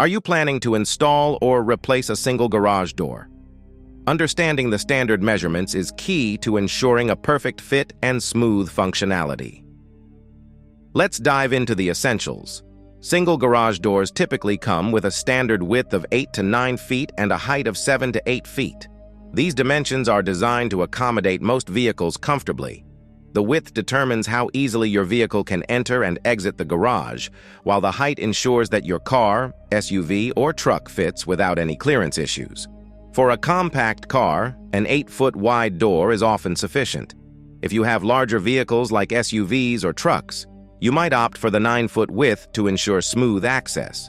Are you planning to install or replace a single garage door? Understanding the standard measurements is key to ensuring a perfect fit and smooth functionality. Let's dive into the essentials. Single garage doors typically come with a standard width of 8 to 9 feet and a height of 7 to 8 feet. These dimensions are designed to accommodate most vehicles comfortably. The width determines how easily your vehicle can enter and exit the garage, while the height ensures that your car, SUV, or truck fits without any clearance issues. For a compact car, an 8-foot wide door is often sufficient. If you have larger vehicles like SUVs or trucks, you might opt for the 9-foot width to ensure smooth access.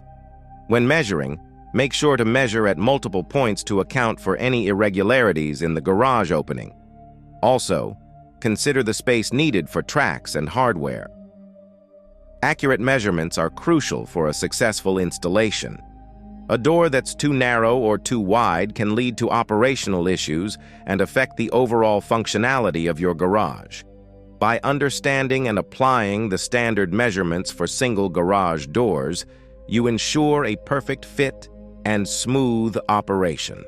When measuring, make sure to measure at multiple points to account for any irregularities in the garage opening. Also, consider the space needed for tracks and hardware. Accurate measurements are crucial for a successful installation. A door that's too narrow or too wide can lead to operational issues and affect the overall functionality of your garage. By understanding and applying the standard measurements for single garage doors, you ensure a perfect fit and smooth operation.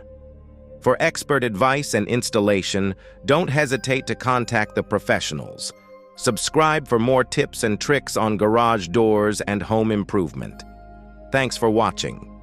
For expert advice and installation, don't hesitate to contact the professionals. Subscribe for more tips and tricks on garage doors and home improvement. Thanks for watching.